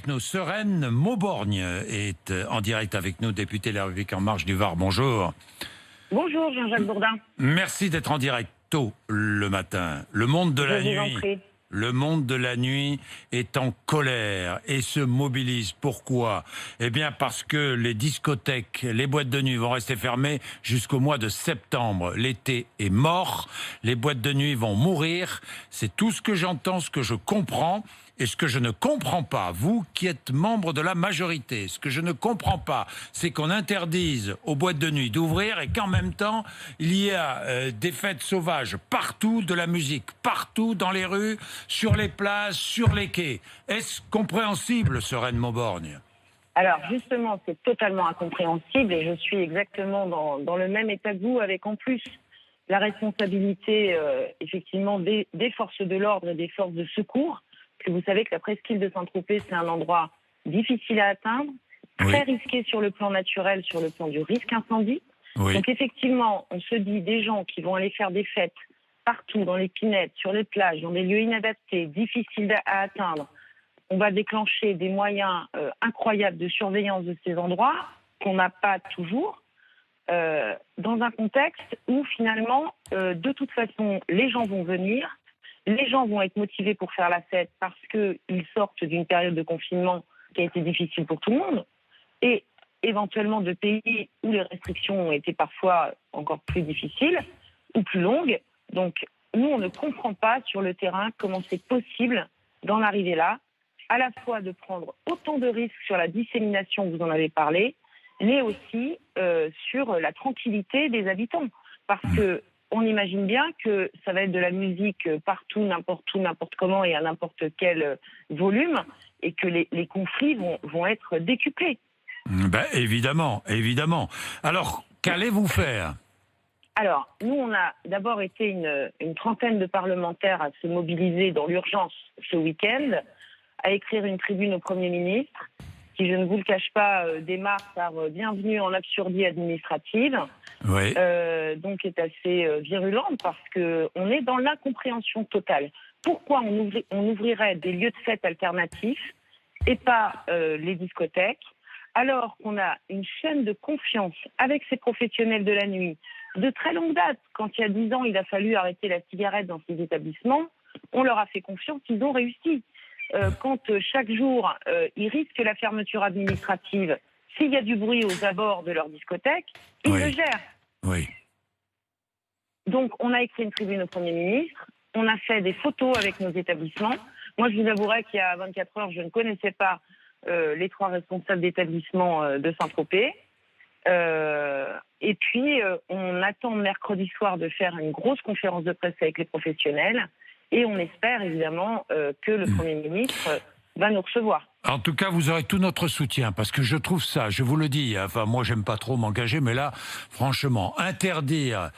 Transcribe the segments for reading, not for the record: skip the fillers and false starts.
nous. Sereine Mauborgne est en direct avec nous, députée La République En Marche du Var. Bonjour. Bonjour Jean-Jacques Bourdin. Merci d'être en direct tôt le matin. Le monde de la nuit. Le monde de la nuit est en colère et se mobilise. Pourquoi? Eh bien parce que les discothèques, les boîtes de nuit vont rester fermées jusqu'au mois de septembre. L'été est mort, les boîtes de nuit vont mourir. C'est tout ce que j'entends, ce que je comprends. Et ce que je ne comprends pas, vous qui êtes membre de la majorité, ce que je ne comprends pas, c'est qu'on interdise aux boîtes de nuit d'ouvrir et qu'en même temps, il y a des fêtes sauvages partout, de la musique partout dans les rues, sur les places, sur les quais. Est-ce compréhensible, Sereine Mauborgne? Alors justement, c'est totalement incompréhensible et je suis exactement dans le même état que vous, avec en plus la responsabilité effectivement des forces de l'ordre et des forces de secours. Que vous savez que la presqu'île de Saint-Tropez, c'est un endroit difficile à atteindre, très risqué sur le plan naturel, sur le plan du risque incendie. Oui. Donc effectivement, on se dit des gens qui vont aller faire des fêtes partout, dans les pinettes, sur les plages, dans des lieux inadaptés, difficiles à atteindre. On va déclencher des moyens incroyables de surveillance de ces endroits qu'on n'a pas toujours, dans un contexte où finalement, de toute façon, les gens vont venir. Les gens vont être motivés pour faire la fête parce qu'ils sortent d'une période de confinement qui a été difficile pour tout le monde et éventuellement de pays où les restrictions ont été parfois encore plus difficiles ou plus longues. Donc, nous, on ne comprend pas sur le terrain comment c'est possible d'en arriver là, à la fois de prendre autant de risques sur la dissémination, vous en avez parlé, mais aussi sur la tranquillité des habitants. Parce que on imagine bien que ça va être de la musique partout, n'importe comment et à n'importe quel volume, et que les conflits vont être décuplés. Ben, évidemment, évidemment. Alors, qu'allez-vous faire? Alors, nous, on a d'abord été une trentaine de parlementaires à se mobiliser dans l'urgence ce week-end, à écrire une tribune au Premier ministre, qui, je ne vous le cache pas, démarre par « Bienvenue en absurdie administrative ». Oui. Donc est assez virulente parce qu'on est dans l'incompréhension totale. Pourquoi on ouvrirait des lieux de fête alternatifs et pas les discothèques, alors qu'on a une chaîne de confiance avec ces professionnels de la nuit de très longue date? Quand il y a 10 ans, il a fallu arrêter la cigarette dans ces établissements, on leur a fait confiance, ils ont réussi. Quand chaque jour, ils risquent la fermeture administrative, s'il y a du bruit aux abords de leur discothèque, ils le gèrent. Oui. Donc, on a écrit une tribune au Premier ministre, on a fait des photos avec nos établissements. Moi, je vous avouerai qu'il y a 24 heures, je ne connaissais pas les 3 responsables d'établissement de Saint-Tropez. Et puis, on attend mercredi soir de faire une grosse conférence de presse avec les professionnels. Et on espère évidemment que le Premier ministre va nous recevoir. En tout cas, vous aurez tout notre soutien, parce que je trouve ça, je vous le dis, enfin moi j'aime pas trop m'engager, mais là, franchement, interdire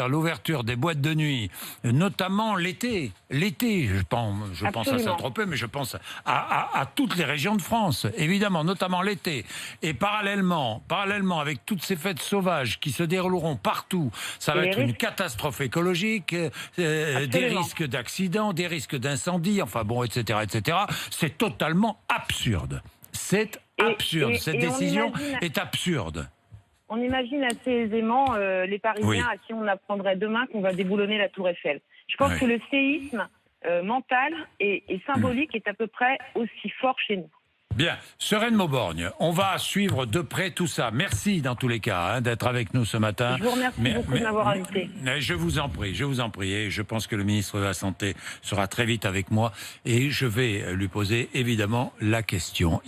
l'ouverture des boîtes de nuit, notamment l'été, je pense à Saint-Tropez, mais je pense à toutes les régions de France, évidemment, notamment l'été, et parallèlement avec toutes ces fêtes sauvages qui se dérouleront partout, ça va être une catastrophe écologique, des risques d'accidents, des risques d'incendie, enfin bon, etc., etc. C'est totalement absurde. C'est absurde. Cette décision est absurde. On imagine assez aisément les Parisiens à qui on apprendrait demain qu'on va déboulonner la Tour Eiffel. Je pense que le séisme mental et symbolique est à peu près aussi fort chez nous. Bien, Sereine Mauborgne, on va suivre de près tout ça. Merci dans tous les cas d'être avec nous ce matin. Je vous remercie beaucoup de m'avoir invité. Je vous en prie. Et je pense que le ministre de la Santé sera très vite avec moi et je vais lui poser évidemment la question.